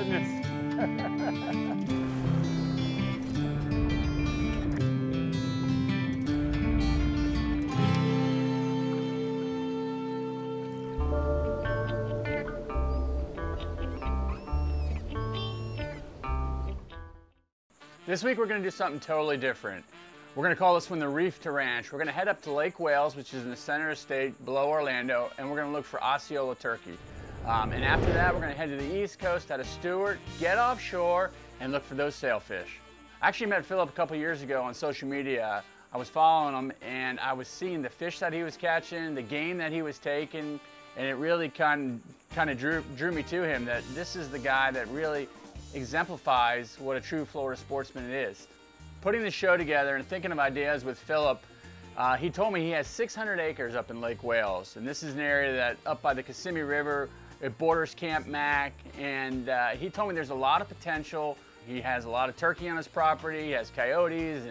goodness. This week we're going to do something totally different. We're going to call this one the Reef to Ranch. We're going to head up to Lake Wales, which is in the center of the state, below Orlando, and we're going to look for Osceola turkey. And after that, we're going to head to the East Coast out of Stewart, get offshore, and look for those sailfish. I actually met Philip a couple years ago on social media. I was following him, and I was seeing the fish that he was catching, the game that he was taking, and it really kind of drew me to him, that this is the guy that really exemplifies what a true Florida sportsman is. Putting the show together and thinking of ideas with Philip, he told me he has 600 acres up in Lake Wales, and this is an area that up by the Kissimmee River, it borders Camp Mack, and he told me there's a lot of potential. He has a lot of turkey on his property, he has coyotes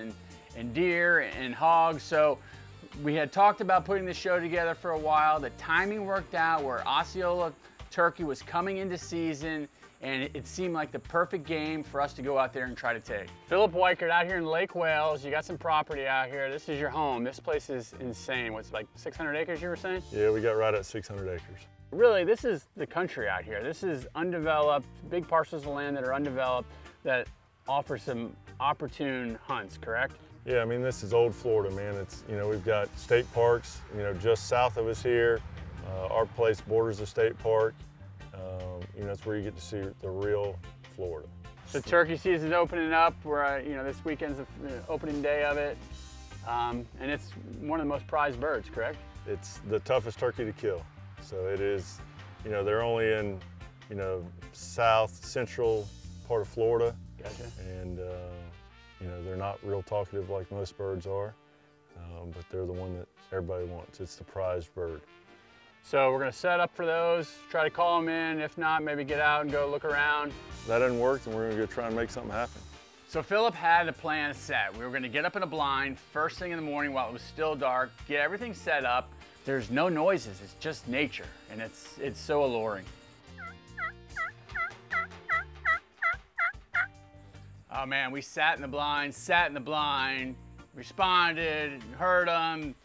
and deer and hogs, so we had talked about putting the show together for a while. The timing worked out where Osceola turkey was coming into season, and it seemed like the perfect game for us to go out there and try to take. Philip Weichert out here in Lake Wales. You got some property out here. This is your home. This place is insane. What's like 600 acres you were saying? Yeah, we got right at 600 acres. Really, this is the country out here. This is undeveloped, big parcels of land that are undeveloped that offer some opportune hunts, correct? Yeah, I mean, this is old Florida, man. It's, you know, we've got state parks, you know, just south of us here. Our place borders a state park. You know, it's where you get to see the real Florida. So turkey season's opening up. We're, you know, this weekend's the opening day of it. And it's one of the most prized birds, correct? It's the toughest turkey to kill. So it is, you know, they're only in, you know, south, central part of Florida. Gotcha. And, you know, they're not real talkative like most birds are, but they're the one that everybody wants. It's the prized bird. So we're gonna set up for those, try to call them in. If not, maybe get out and go look around. If that doesn't work, then we're gonna go try and make something happen. So Philip had a plan set. We were gonna get up in a blind first thing in the morning while it was still dark, get everything set up. There's no noises, it's just nature, and it's so alluring. Oh man, we sat in the blind, responded, heard them,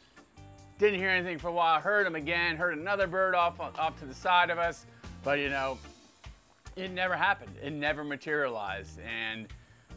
didn't hear anything for a while, heard them again, heard another bird off to the side of us, but you know, it never happened. It never materialized, and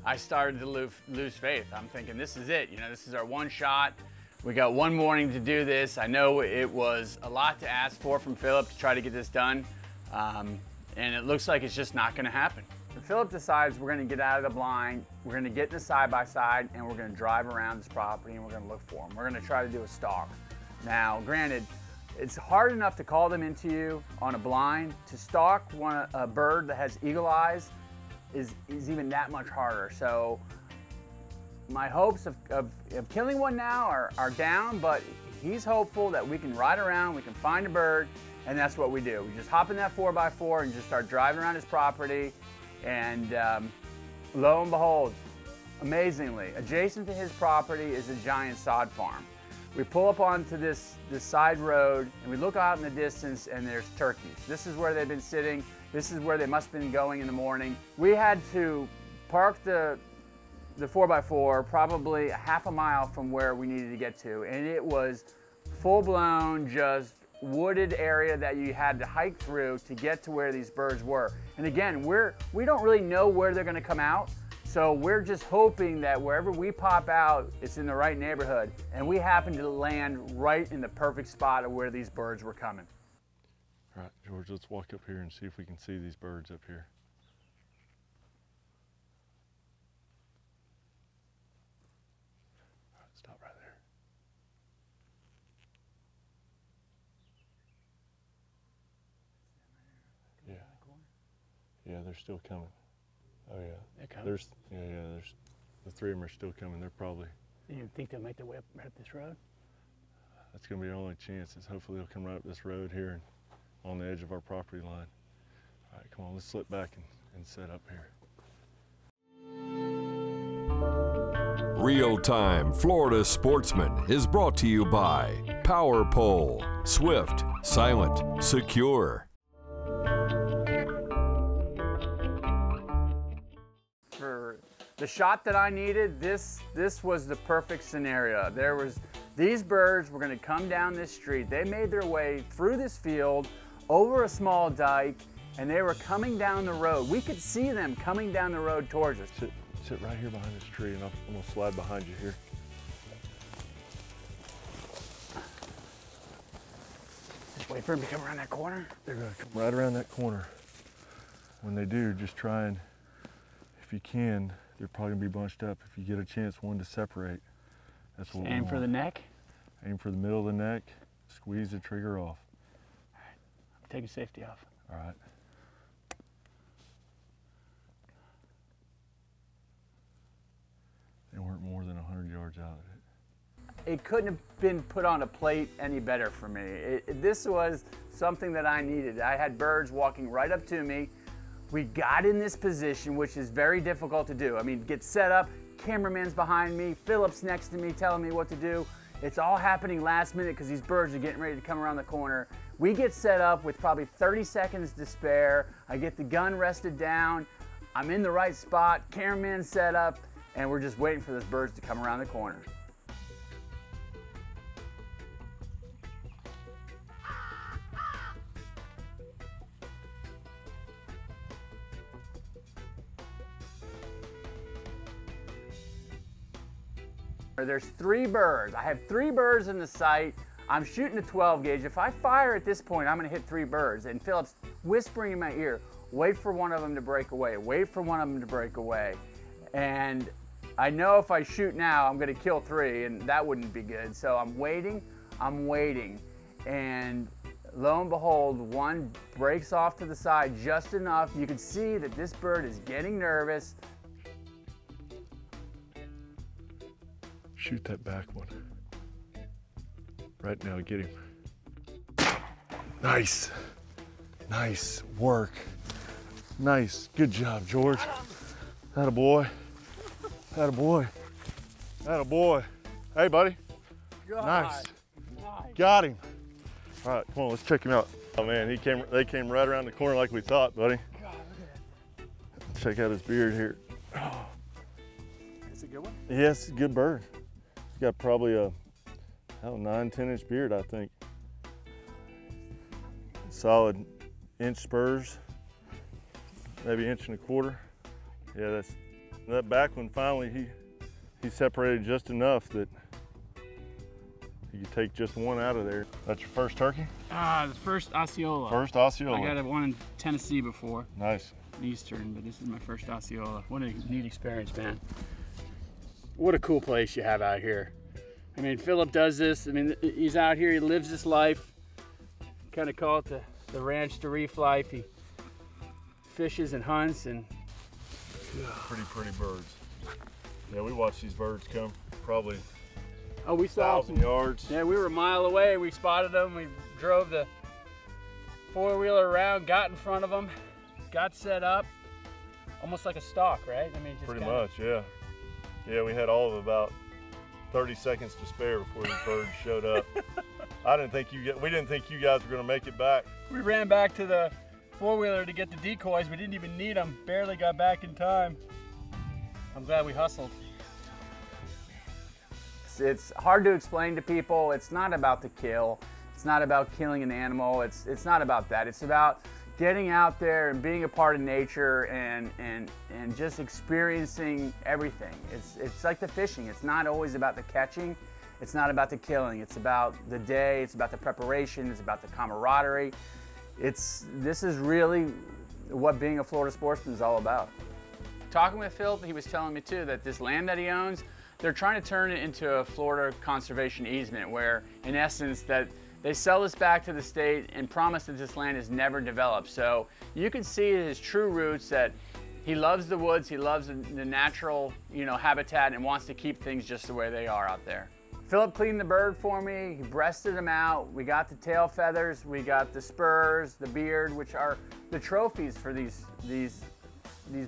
I started to lose faith. I'm thinking, this is it, you know, this is our one shot. We got one morning to do this. I know it was a lot to ask for from Philip to try to get this done, and it looks like it's just not gonna happen. So Philip decides we're gonna get out of the blind, we're gonna get in the side-by-side, and we're gonna drive around this property and we're gonna look for them. We're gonna try to do a stalk. Now, granted, it's hard enough to call them into you on a blind. To stalk a bird that has eagle eyes is even that much harder. So my hopes of killing one now are down, but he's hopeful that we can ride around, we can find a bird, and that's what we do. We just hop in that 4x4 and just start driving around his property, and lo and behold, amazingly, adjacent to his property is a giant sod farm. We pull up onto this side road and we look out in the distance and there's turkeys. This is where they've been sitting. This is where they must have been going in the morning. We had to park the 4x4 probably a half a mile from where we needed to get to, and it was full-blown just wooded area that you had to hike through to get to where these birds were. And again, we don't really know where they're gonna come out, so we're just hoping that wherever we pop out, it's in the right neighborhood, and we happen to land right in the perfect spot of where these birds were coming. All right, George, let's walk up here and see if we can see these birds up here. All right, stop right there. Yeah, they're still coming. Oh yeah, They're coming. there's the three of them are still coming. They're probably. You think they'll make their way up this road? That's gonna be our only chance. Is hopefully they'll come right up this road here and on the edge of our property line. All right, come on, let's slip back and set up here. Real-Time Florida Sportsman is brought to you by Power Pole. Swift, silent, secure. the shot that I needed, this was the perfect scenario. These birds were gonna come down this street. They made their way through this field, over a small dike, and they were coming down the road. We could see them coming down the road towards us. Sit right here behind this tree, and I'm gonna slide behind you here. Just wait for them to come around that corner. They're gonna come right around that corner. When they do, just try and, if you can, they're probably gonna be bunched up. If you get a chance, one to separate, that's what we want. Aim for the neck. Aim for the middle of the neck, squeeze the trigger off. All right, I'm taking safety off. All right. They weren't more than 100 yards out of it. It couldn't have been put on a plate any better for me. This was something that I needed. I had birds walking right up to me. We got in this position, which is very difficult to do. I mean, get set up, cameraman's behind me, Philip's next to me telling me what to do. It's all happening last minute because these birds are getting ready to come around the corner. We get set up with probably 30 seconds to spare. I get the gun rested down. I'm in the right spot, cameraman set up, and we're just waiting for those birds to come around the corner. There's 3 birds. I have 3 birds in the sight. I'm shooting a 12 gauge. If I fire at this point, I'm gonna hit 3 birds. And Philip's whispering in my ear, wait for one of them to break away, wait for one of them to break away. And I know if I shoot now, I'm gonna kill 3, and that wouldn't be good. So I'm waiting. And lo and behold, one breaks off to the side just enough. You can see that this bird is getting nervous. Shoot that back one. Right now, get him. Nice. Nice work. Nice. Good job, George. Attaboy. Attaboy. Attaboy. Hey, buddy. God. Nice. Got him. All right, come on, let's check him out. Oh man, they came right around the corner like we thought, buddy. God, look at that. Check out his beard here. Is it a good one? Yes, yeah, good bird. He's got probably a 9-10 inch beard, I think. Solid inch spurs, maybe 1.25 inches. Yeah, that back one finally, he separated just enough that you could take just one out of there. That's your first turkey? The first Osceola. First Osceola. I got one in Tennessee before. Nice. Eastern, but this is my first Osceola. What a neat experience, man. What a cool place you have out here. I mean, Philip does this. I mean, he's out here, he lives this life. Kind of call it the ranch to reef life. He fishes and hunts and... Pretty birds. Yeah, we watched these birds come probably we saw 1,000 yards. Yeah, we were a mile away. We spotted them. We drove the 4-wheeler around, got in front of them, got set up, almost like a stalk, right? I mean, just pretty much, yeah. Yeah, we had all of about 30 seconds to spare before these birds showed up. We didn't think you guys were going to make it back. We ran back to the 4-wheeler to get the decoys. We didn't even need them. Barely got back in time. I'm glad we hustled. It's hard to explain to people. It's not about the kill. It's not about killing an animal. It's not about that. It's about getting out there and being a part of nature and just experiencing everything. It's like the fishing. It's not always about the catching. It's not about the killing. It's about the day. It's about the preparation. It's about the camaraderie. This is really what being a Florida sportsman is all about. Talking with Phil, he was telling me too that this land that he owns, they're trying to turn it into a Florida conservation easement where, in essence, that they sell this back to the state and promise that this land is never developed. So you can see his true roots, that he loves the woods, he loves the natural, habitat, and wants to keep things just the way they are out there. Philip cleaned the bird for me. He breasted him out. We got the tail feathers, we got the spurs, the beard, which are the trophies for these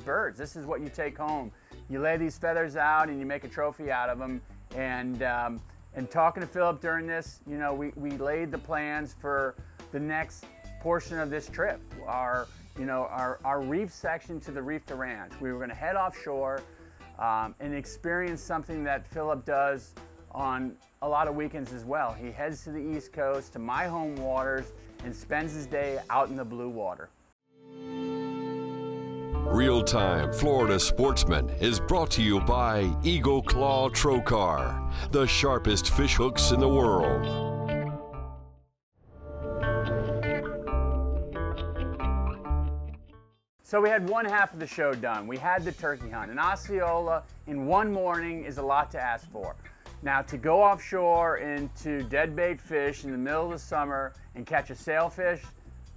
birds. This is what you take home. You lay these feathers out and you make a trophy out of them. And talking to Philip during this, we laid the plans for the next portion of this trip. Our reef section to the Reef to Ranch. We were going to head offshore. and experience something that Philip does on a lot of weekends as well. He heads to the East Coast, to my home waters, and spends his day out in the blue water. Real-Time Florida Sportsman is brought to you by Eagle Claw Trocar, the sharpest fish hooks in the world. So we had one half of the show done. We had the turkey hunt. An Osceola in one morning is a lot to ask for. Now, to go offshore into deadbait fish in the middle of the summer and catch a sailfish,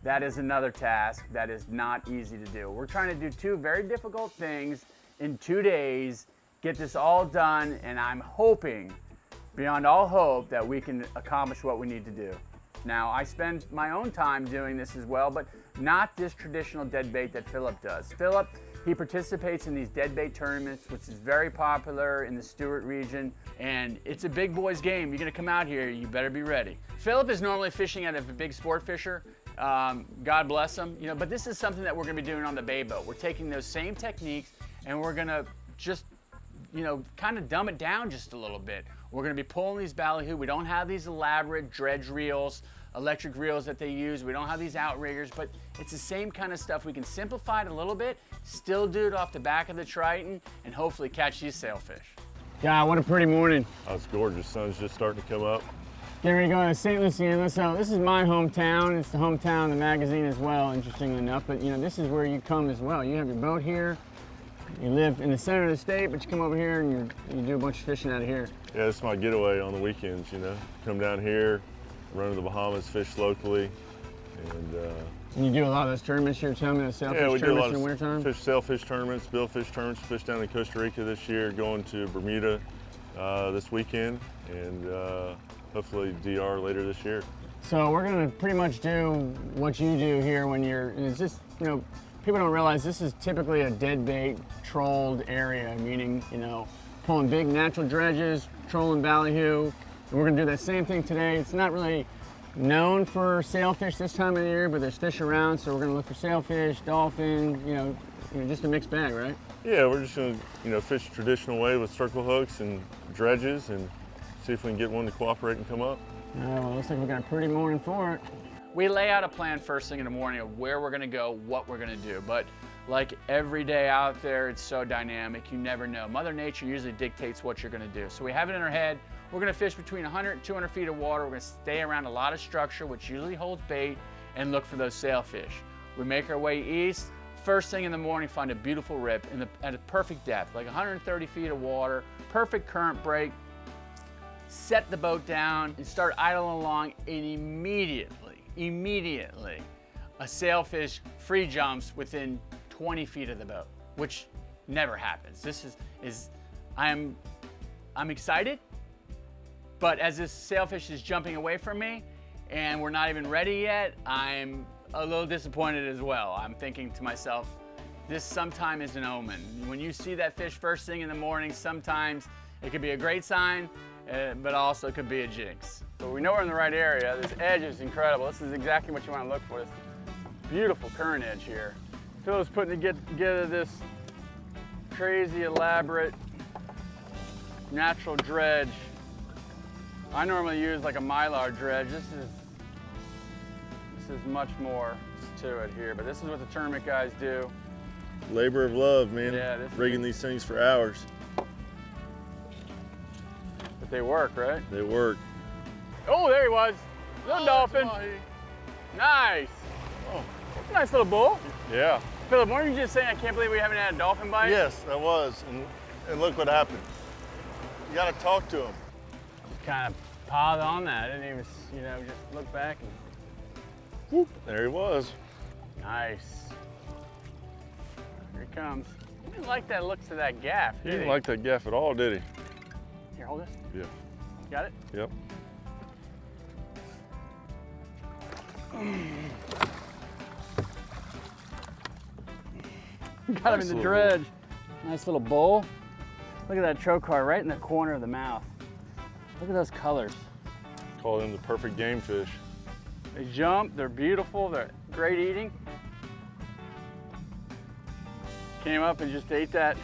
that is another task that is not easy to do. We're trying to do two very difficult things in 2 days, get this all done, and I'm hoping, beyond all hope, that we can accomplish what we need to do. Now, I spend my own time doing this as well, but not this traditional deadbait that Philip does. Philip, he participates in these deadbait tournaments, which is very popular in the Stewart region, and it's a big boys game. You're gonna come out here, you better be ready. Philip is normally fishing out of a big sport fisher. God bless him, you know, but this is something that we're gonna be doing on the bay boat. We're taking those same techniques and we're gonna just, you know, kind of dumb it down just a little bit. We're gonna be pulling these ballyhoo. We don't have these elaborate dredge reels, electric reels that they use. We don't have these outriggers, but it's the same kind of stuff. We can simplify it a little bit, still do it off the back of the Triton, and hopefully catch these sailfish. God, what a pretty morning. Oh, it's gorgeous. Sun's just starting to come up. Getting ready to go to St. Lucie. So this is my hometown. It's the hometown of the magazine as well, interestingly enough. But you know, this is where you come as well. You have your boat here. You live in the center of the state, but you come over here and you do a bunch of fishing out of here. Yeah, it's my getaway on the weekends, you know. Come down here, run to the Bahamas, fish locally, and you do a lot of those tournaments here, telling me, the sailfish tournaments in the wintertime? Fish sailfish tournaments, billfish tournaments, fish down in Costa Rica this year, going to Bermuda this weekend, and hopefully DR later this year. So we're gonna pretty much do what you do here when you're, and it's just, you know, people don't realize this is typically a deadbait trolled area, meaning, you know, pulling big natural dredges, trolling ballyhoo, and we're gonna do that same thing today. It's not really known for sailfish this time of the year, but there's fish around, so we're gonna look for sailfish, dolphin, you know, just a mixed bag, right? Yeah, we're just gonna, you know, fish the traditional way with circle hooks and dredges and see if we can get one to cooperate and come up. Well, looks like we got a pretty morning for it. We lay out a plan first thing in the morning of where we're gonna go, what we're gonna do, but like every day out there, it's so dynamic, you never know. Mother Nature usually dictates what you're gonna do. So we have it in our head. We're gonna fish between 100 and 200 feet of water. We're gonna stay around a lot of structure, which usually holds bait, and look for those sailfish. We make our way east. First thing in the morning, find a beautiful rip at a perfect depth, like 130 feet of water, perfect current break. Set the boat down and start idling along, and immediately, a sailfish free jumps within 20 feet of the boat, which never happens. This is I'm excited, but as this sailfish is jumping away from me and we're not even ready yet, I'm a little disappointed as well. I'm thinking to myself, this sometime is an omen. When you see that fish first thing in the morning, sometimes it could be a great sign, but also could be a jinx. So we know we're in the right area. This edge is incredible. This is exactly what you want to look for. This beautiful current edge here. Phil's putting together this crazy elaborate natural dredge. I normally use like a Mylar dredge. This is much more to it here, but this is what the tournament guys do. Labor of love, man. Yeah, rigging these things for hours. But they work, right? They work. Oh, there he was. Little dolphin. Nice. Oh. That's a nice little bull. Yeah. Philip, weren't you just saying, I can't believe we haven't had a dolphin bite? Yes, I was. And look what happened. You got to talk to him. Just kind of pawed on that. I didn't even, you know, just look back and whoop. There he was. Nice. Here he comes. He didn't like that looks to that gaff, He didn't like that gaff at all, did he? Here, hold this. Yeah. Got it? Yep. Got him in the dredge. Nice little bowl. Look at that trocar right in the corner of the mouth. Look at those colors. Call them the perfect game fish. They jump, they're beautiful, they're great eating. Came up and just ate that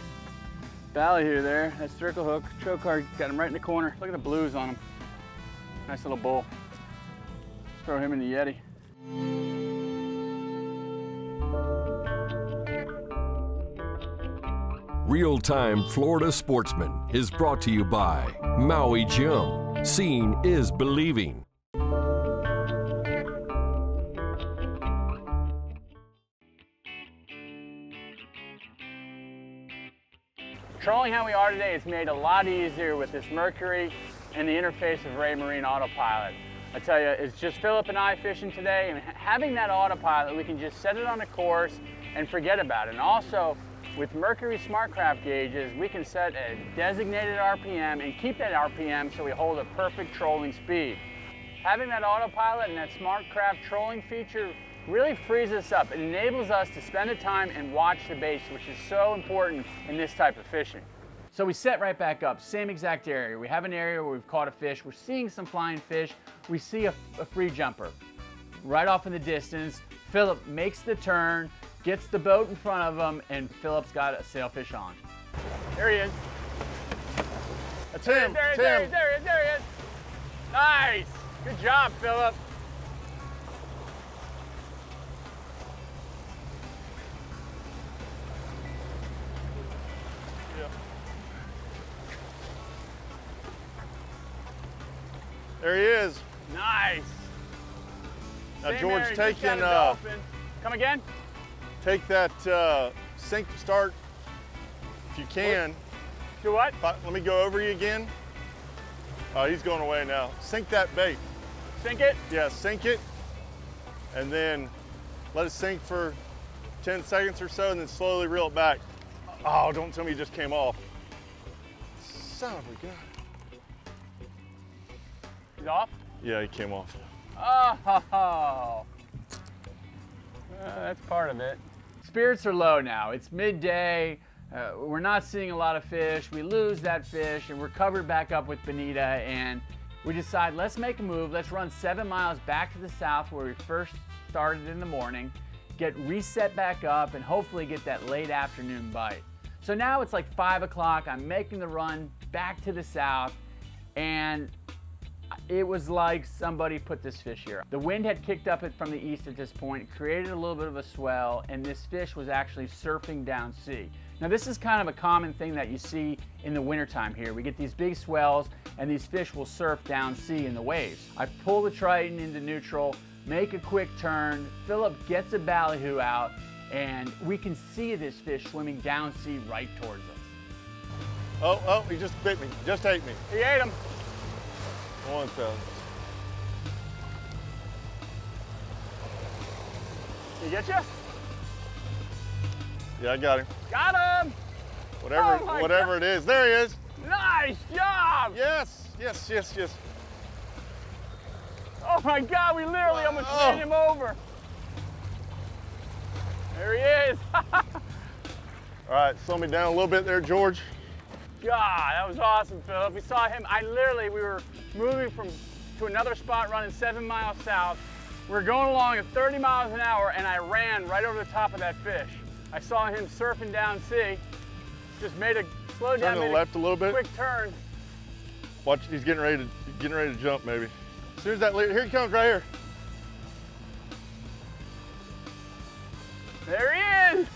ballyhoo there. That circle hook. Trocar got him right in the corner. Look at the blues on him. Nice little bull. Throw him in the Yeti. Real-Time Florida Sportsman is brought to you by Maui Jim. Seeing is believing. Trolling how we are today is made a lot easier with this Mercury and the interface of Raymarine Autopilot. I tell you, it's just Philip and I fishing today, and having that autopilot, we can just set it on a course and forget about it. And also, with Mercury SmartCraft gauges, we can set a designated RPM and keep that RPM so we hold a perfect trolling speed. Having that autopilot and that SmartCraft trolling feature really frees us up. It enables us to spend the time and watch the baits, which is so important in this type of fishing. So we set right back up, same exact area. We have an area where we've caught a fish, we're seeing some flying fish, we see a free jumper. Right off in the distance, Philip makes the turn, gets the boat in front of him, and Philip's got a sailfish on. There he is. That's There him. he is. Nice. Good job, Philip. There he is. Nice. Now Same George, area, take just got in, a dolphin. Come again? take that sink start if you can. Do what? Let me go over you again. Oh, he's going away now. Sink that bait. Sink it? Yeah, sink it, and then let it sink for 10 seconds or so, and then slowly reel it back. Oh, don't tell me it just came off. Son of a gun. He's off? Yeah, he came off. Oh, that's part of it. Spirits are low now. It's midday. We're not seeing a lot of fish. We lose that fish, and we're covered back up with bonita, and we decide, let's make a move. Let's run 7 miles back to the south where we first started in the morning, get reset back up, and hopefully get that late afternoon bite. So now it's like 5 o'clock. I'm making the run back to the south, and it was like somebody put this fish here. The wind had kicked up from the east at this point, created a little bit of a swell, and this fish was actually surfing down sea. Now this is kind of a common thing that you see in the wintertime here. We get these big swells and these fish will surf down sea in the waves. I pull the Triton into neutral, make a quick turn, Philip gets a ballyhoo out, and we can see this fish swimming down sea right towards us. Oh, he just bit me, just ate me. He ate him. One thousand. Did he get you? Yeah, I got him. Got him! Whatever it is. There he is. Nice job! Yes, yes, yes, yes. Oh my God, we literally almost ran him over. There he is. All right, slow me down a little bit there, George. God, that was awesome, Philip. We saw him, we were moving to another spot running 7 miles south. We were going along at 30 miles an hour and I ran right over the top of that fish. I saw him surfing down sea, just made a slow down, Turn to the left a little bit. Quick turn. Watch, he's getting ready to jump maybe. As soon as that leader, here he comes right here. There he is.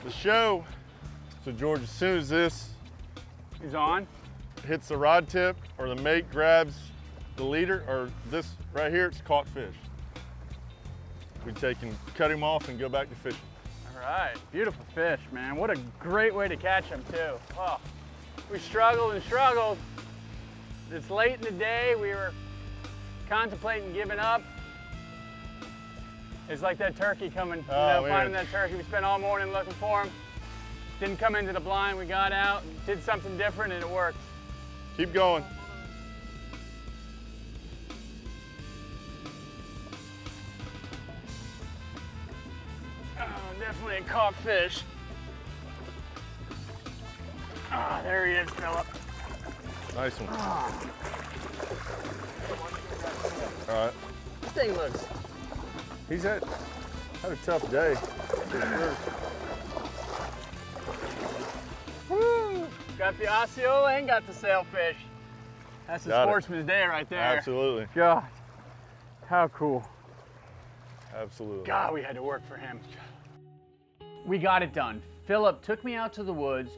The show. So George, as soon as this He's on. hits the rod tip or the mate grabs the leader or this right here, it's caught fish. We take and cut him off and go back to fishing. All right, beautiful fish, man. What a great way to catch him too. Oh, we struggled and struggled. It's late in the day. We were contemplating giving up. It's like that turkey coming, finding that turkey. We spent all morning looking for him. Didn't come into the blind. We got out, did something different, and it worked. Keep going. Oh, definitely a caught fish. Ah, there he is, Philip. Nice one. All right. This thing looks. He's had a tough day. Got the Osceola and got the sailfish. That's the sportsman's day right there. Absolutely. God, how cool. Absolutely. God, we had to work for him. We got it done. Philip took me out to the woods,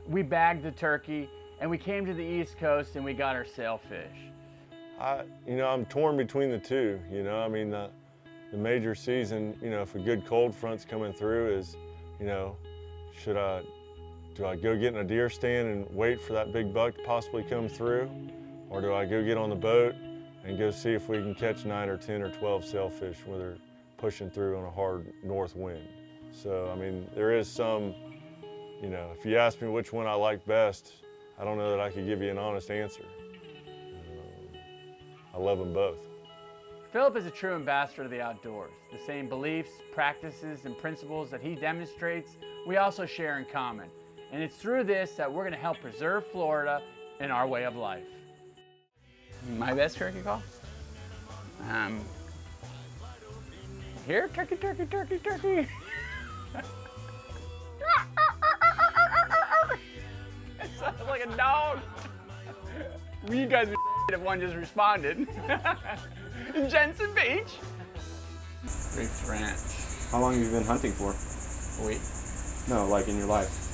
we bagged the turkey, and we came to the East Coast and we got our sailfish. I'm torn between the two. I mean, the major season, if a good cold front's coming through is, do I go get in a deer stand and wait for that big buck to possibly come through? Or do I go get on the boat and go see if we can catch 9 or 10 or 12 sailfish when they're pushing through on a hard north wind? So, I mean, there is some, if you ask me which one I like best, I don't know that I could give you an honest answer. I love them both. Philip is a true ambassador of the outdoors. The same beliefs, practices, and principles that he demonstrates, we also share in common. And it's through this that we're going to help preserve Florida and our way of life. My best turkey call? Here, turkey, turkey, turkey, turkey. It sounds like a dog. You guys would if one just responded. Jensen Beach. Reefs Ranch. How long have you been hunting for? A week. No, like in your life.